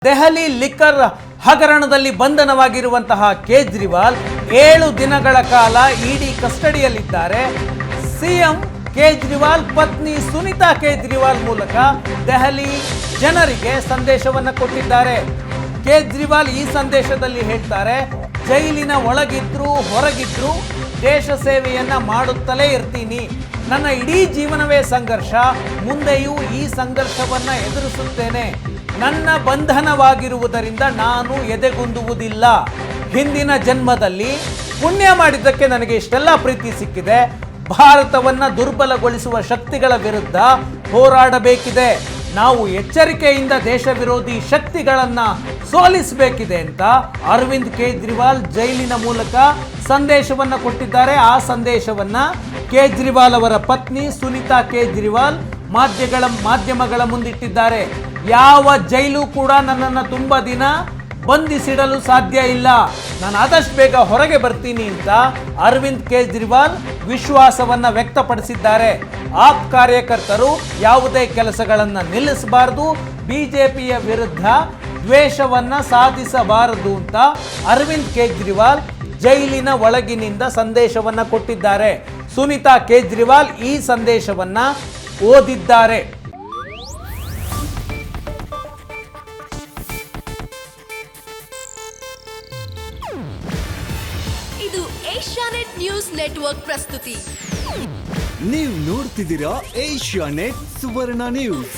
Delhi liquor ಹಗರಣದಲ್ಲಿ ಬಂಧನವಾಗಿರುವಂತಹ ಕೇಜ್ರಿವಾಲ್ 7 ದಿನಗಳ ಕಾಲ ಇಡಿ ಕಸ್ಟಡಿಯಲ್ಲಿದ್ದಾರೆ. ಸಿಎಂ ಕೇಜ್ರಿವಾಲ್ ಪತ್ನಿ ಸುನಿತಾ ಕೇಜ್ರಿವಾಲ್ ಮೂಲಕ ದೆಹಲಿ ಜನರಿಗೆ ಸಂದೇಶವನ್ನು ಕೊಟ್ಟಿದ್ದಾರೆ. ಕೇಜ್ರಿವಾಲ್ ಈ ಸಂದೇಶದಲ್ಲಿ ಹೇಳ್ತಾರೆ, ಜೈಲಿನ ಒಳಗಿದ್ರು ಹೊರಗಿದ್ರು ದೇಶ ಸೇವೆಯನ್ನ ಮಾಡುತ್ತಲೇ ಇರ್ತೀನಿ. ನನ್ನ ಇಡೀ ಜೀವನವೇ ಸಂಘರ್ಷ, ಮುಂದೆಯೂ ಈ ಸಂಘರ್ಷವನ್ನ ಎದುರಿಸುತ್ತೇನೆ. ನನ್ನ ಬಂಧನವಾಗಿರುವುದರಿಂದ ನಾನು ಎದೆಗುಂದುವುದಿಲ್ಲ. ಹಿಂದಿನ ಜನ್ಮದಲ್ಲಿ ಪುಣ್ಯ ಮಾಡಿದ್ದಕ್ಕೆ ನನಗೆ ಇಷ್ಟೆಲ್ಲ ಪ್ರೀತಿ ಸಿಕ್ಕಿದೆ. ಭಾರತವನ್ನ ದುರ್ಬಲಗೊಳಿಸುವ ಶಕ್ತಿಗಳ ವಿರುದ್ಧ ಹೋರಾಡಬೇಕಿದೆ. ನಾವು ಎಚ್ಚರಿಕೆಯಿಂದ ದೇಶ ವಿರೋಧಿ ಶಕ್ತಿಗಳನ್ನ ಸೋಲಿಸಬೇಕಿದೆ ಅಂತ ಅರವಿಂದ್ ಕೇಜ್ರಿವಾಲ್ ಜೈಲಿನ ಮೂಲಕ ಸಂದೇಶವನ್ನ ಕೊಟ್ಟಿದ್ದಾರೆ. ಆ ಸಂದೇಶವನ್ನ ಕೇಜ್ರಿವಾಲ್ ಅವರ ಪತ್ನಿ ಸುನಿತಾ ಕೇಜ್ರಿವಾಲ್ ಮಾಧ್ಯಮಗಳ ಮುಂದಿಟ್ಟಿದ್ದಾರೆ. ಯಾವ ಜೈಲು ಕೂಡ ನನ್ನನ್ನು ತುಂಬ ದಿನ ಬಂಧಿಸಿಡಲು ಸಾಧ್ಯ ಇಲ್ಲ, ನಾನು ಆದಷ್ಟು ಬೇಗ ಹೊರಗೆ ಬರ್ತೀನಿ ಅಂತ ಅರವಿಂದ್ ಕೇಜ್ರಿವಾಲ್ ವಿಶ್ವಾಸವನ್ನ ವ್ಯಕ್ತಪಡಿಸಿದ್ದಾರೆ. ಆಪ್ ಕಾರ್ಯಕರ್ತರು ಯಾವುದೇ ಕೆಲಸಗಳನ್ನು ನಿಲ್ಲಿಸಬಾರದು, ಬಿಜೆಪಿಯ ವಿರುದ್ಧ ದ್ವೇಷವನ್ನ ಸಾಧಿಸಬಾರದು ಅಂತ ಅರವಿಂದ್ ಕೇಜ್ರಿವಾಲ್ ಜೈಲಿನ ಒಳಗಿನಿಂದ ಸಂದೇಶವನ್ನ ಕೊಟ್ಟಿದ್ದಾರೆ. ಸುನಿತಾ ಕೇಜ್ರಿವಾಲ್ ಈ ಸಂದೇಶವನ್ನ ಓದಿದ್ದಾರೆ. ಇದು ಏಷ್ಯಾನೆಟ್ ನ್ಯೂಸ್ ನೆಟ್ವರ್ಕ್ ಪ್ರಸ್ತುತಿ. ನೀವು ನೋಡ್ತಿದ್ದೀರಾ ಏಷ್ಯಾನೆಟ್ ಸುವರ್ಣ ನ್ಯೂಸ್.